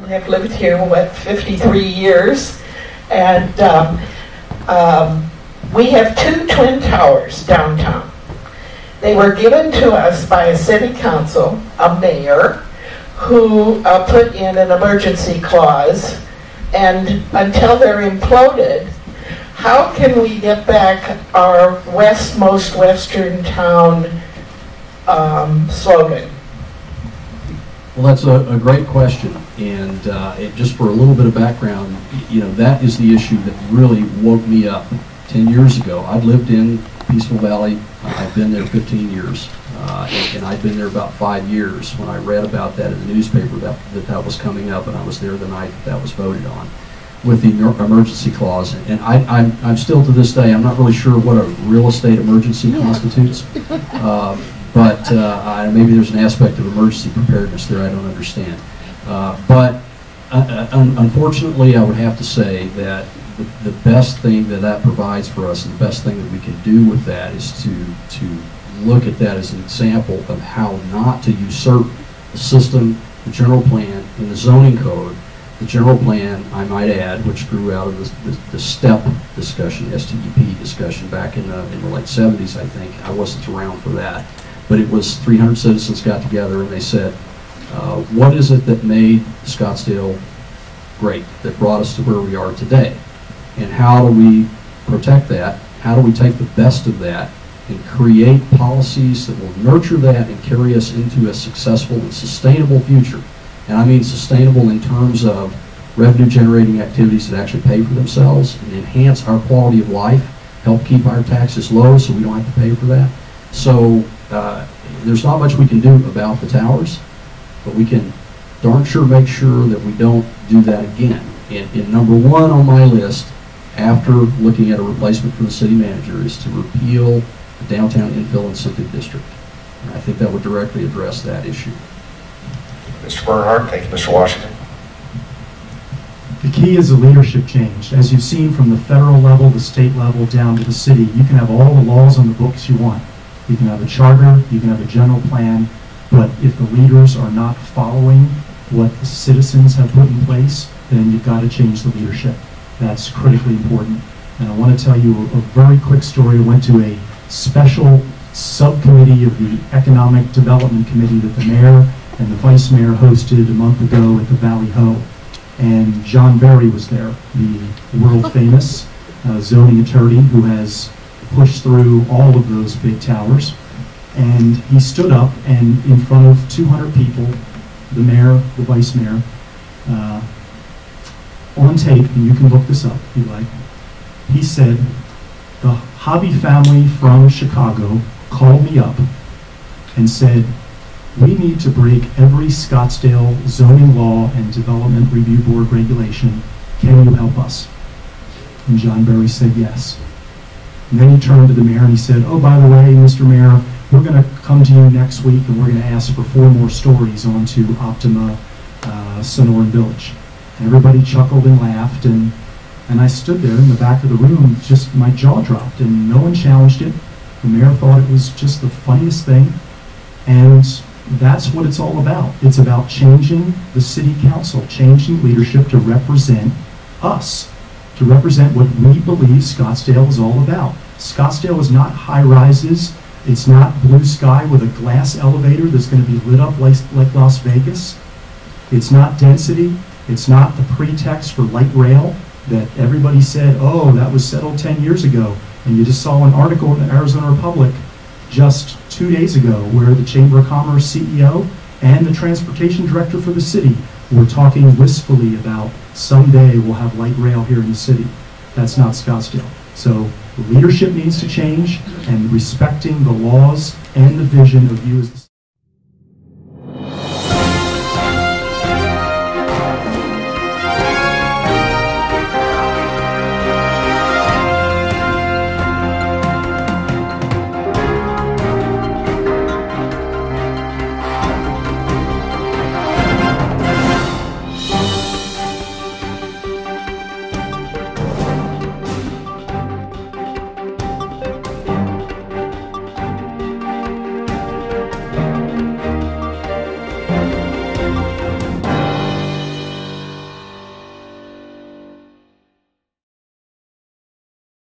have lived here, 53 years, and we have 2 twin towers downtown. They were given to us by a city council, a mayor, who put in an emergency clause, and until they're imploded, how can we get back our most western town slogan? Well, that's a great question, and just for a little bit of background, that is the issue that really woke me up 10 years ago. I'd lived in Peaceful Valley. I've been there 15 years, and I'd been there about 5 years when I read about that in the newspaper that was coming up, and I was there the night that was voted on with the emergency clause. And I'm still to this day, I'm not really sure what a real estate emergency constitutes, but maybe there's an aspect of emergency preparedness there I don't understand. But unfortunately, I would have to say that the best thing that provides for us, and the best thing that we can do with that, is to look at that as an example of how not to usurp the system, the general plan, and the zoning code. The general plan, I might add, which grew out of the STEP discussion, STEP discussion back in the late 70s, I think. I wasn't around for that. But it was 300 citizens got together and they said, what is it that made Scottsdale great, that brought us to where we are today? And how do we protect that? How do we take the best of that and create policies that will nurture that and carry us into a successful and sustainable future? And I mean sustainable in terms of revenue generating activities that actually pay for themselves and enhance our quality of life, help keep our taxes low so we don't have to pay for that. So there's not much we can do about the towers, but we can darn sure make sure that we don't do that again. And number 1 on my list, after looking at a replacement for the city manager, is to repeal the downtown infill incentive district. And I think that would directly address that issue. Mr. Bernhardt, thank you. Mr. Washington. The key is a leadership change. As you've seen from the federal level, the state level, down to the city, you can have all the laws on the books you want. You can have a charter, you can have a general plan, but if the leaders are not following what the citizens have put in place, then you've got to change the leadership. That's critically important. And I want to tell you a very quick story. I went to a special subcommittee of the Economic Development Committee that the mayor and the vice mayor hosted a month ago at the Valley Ho. And John Berry was there, the world famous zoning attorney who has pushed through all of those big towers. And he stood up and in front of 200 people, the mayor, the vice mayor, on tape, and you can look this up if you like, he said, the Hobby family from Chicago called me up and said, we need to break every Scottsdale zoning law and development review board regulation. Can you help us? And John Berry said yes. And then he turned to the mayor and he said, oh, by the way, Mr. Mayor, we're going to come to you next week and we're going to ask for 4 more stories onto Optima Sonoran Village. And everybody chuckled and laughed, and I stood there in the back of the room, just my jaw dropped, and no one challenged it. The mayor thought it was just the funniest thing, and that's what it's all about. It's about changing the city council, changing leadership to represent us, to represent what we believe Scottsdale is all about. Scottsdale is not high-rises. It's not blue sky with a glass elevator that's going to be lit up like Las Vegas. It's not density. It's not the pretext for light rail that everybody said, oh, that was settled 10 years ago. And you just saw an article in the Arizona Republic just 2 days ago where the Chamber of Commerce CEO and the transportation director for the city were talking wistfully about someday we'll have light rail here in the city. That's not Scottsdale. So the leadership needs to change, and respecting the laws and the vision of you as the